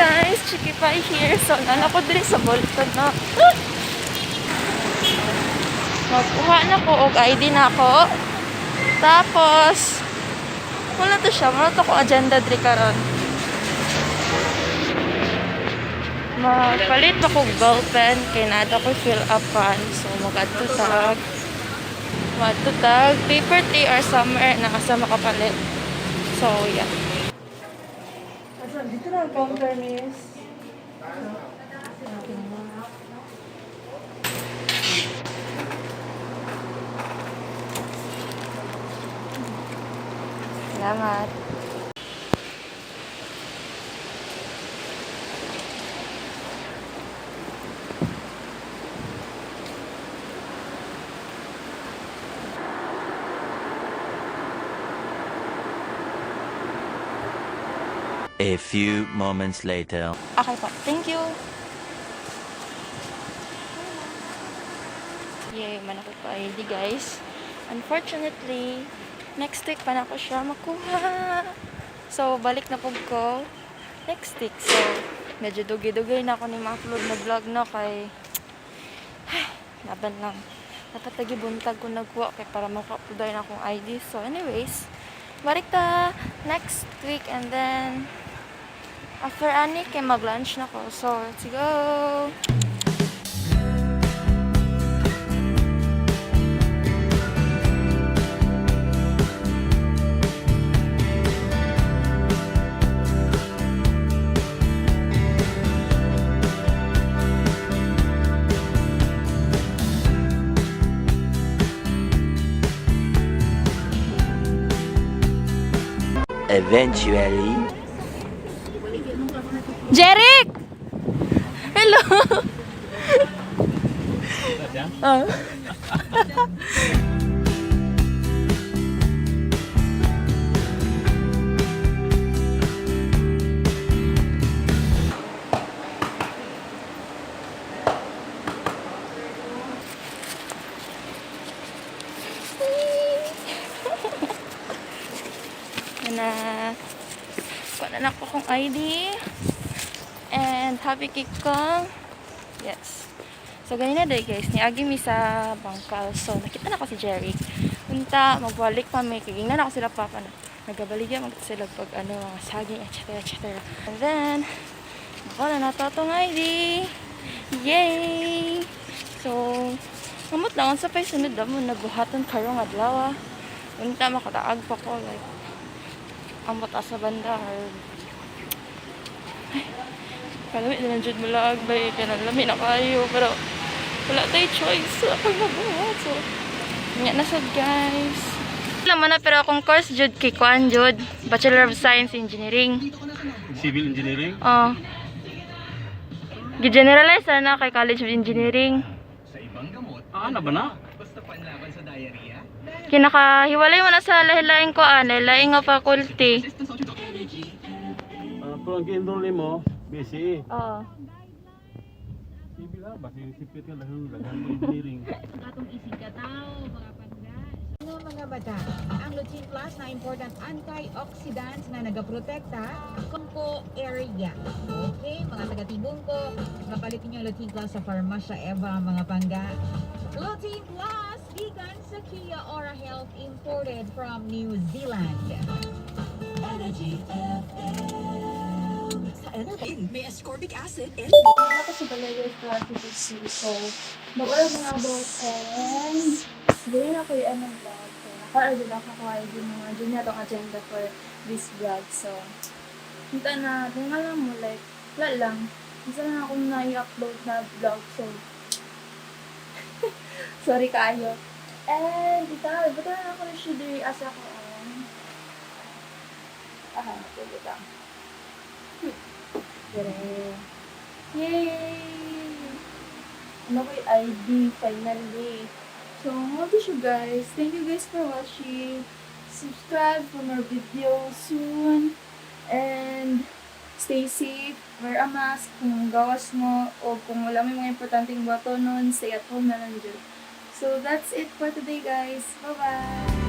guys, Chiki Pie here. So, nana ko din sa bultod na. Magkuha na ko og ID na ako. Tapos, wala to siya. Wala to ko agenda diri karon. Magpalit ako ballpen kay nada ko fill upan. So, mag-atutag. Mag-atutag. Paper tray or somewhere na asa makapalit. So, yeah. Dito na ang counter, miss. Salamat. A few moments later. Okay po. Thank you. Yay, man ako pa ID, guys. Unfortunately, next week pa na ako siya makuha. So, balik na po ko next week. So, medyo dugi-dugay na ako ni ma-upload na vlog na kay laban lang. Dapat lagi buntag ko nagkuha kay para maka-upload na akong ID. So, anyways, balik ta next week and then after ani kay mag-lunch na ko. So, let's go! Eventually. Jeric! Hello! Oh. Kuha na ko akong ID. And happy cake ko. Yes. So, ganina day guys. Niagi mi sa bangkal. So, nakita na ko si Jerry. Punta, magbalik pa may kagingnan ako sila papa na. Nagabaligya mag sila pag ano, mga saging, etc. etc. And then, ako na natatong ID. Yay! So, namot lang. Sa pay sunod na mo, nabuhatan karong adlaw. Punta, makadaag pa ko. Like, ang mata sa banda. Ay, kalami na dyan malag ba eh. Kanalami na kayo. Pero wala tayo choice. Pag mabuhat. So, nga nasad guys. Laman na pero akong course jud kay Kwan jud. Bachelor of Science Engineering. Civil Engineering? Oo. Gi-generalize na kay College of Engineering. Ano ba na? Kinakahiwalay mo na sa lahi-laing ko lahi-laing nga faculty. Pero ang ki-enroll mo, BCE. Oo. Civil ha, basta yung sipit nga dahil engineering. Atong isig ka tao, mga pangga. Mga bata, ang Lutein Plus na important antioxidants na nagaprotekta ko area. Okay, mga taga-tibong ko, mapalit niyo Lutein Plus sa Farmasya Eva, mga pangga. Lutein Plus, vegan sa Kia Ora Health, imported from New Zealand. Energy sa energy, may ascorbic acid and Ako sa balay strategy C. So, mag-oral mga about and gawin ako yung anong vlog. So, naka-order lang ako yung mga junior atong agenda for this vlog. So, hinta na, kung alam mo, like, wala lang. Isa lang akong na-upload na vlog. So, sorry kayo. And, ito, ba't na ako na siya diri asa ko tuloy lang. Dire. Yay! Ano ko yung ID finally. So, how to you guys? Thank you guys for watching. Subscribe for more videos soon. And, stay safe. Wear a mask kung gawas mo o kung wala may mga importanteng bato nun, stay at home na lang dyan. So, that's it for today guys. Bye-bye!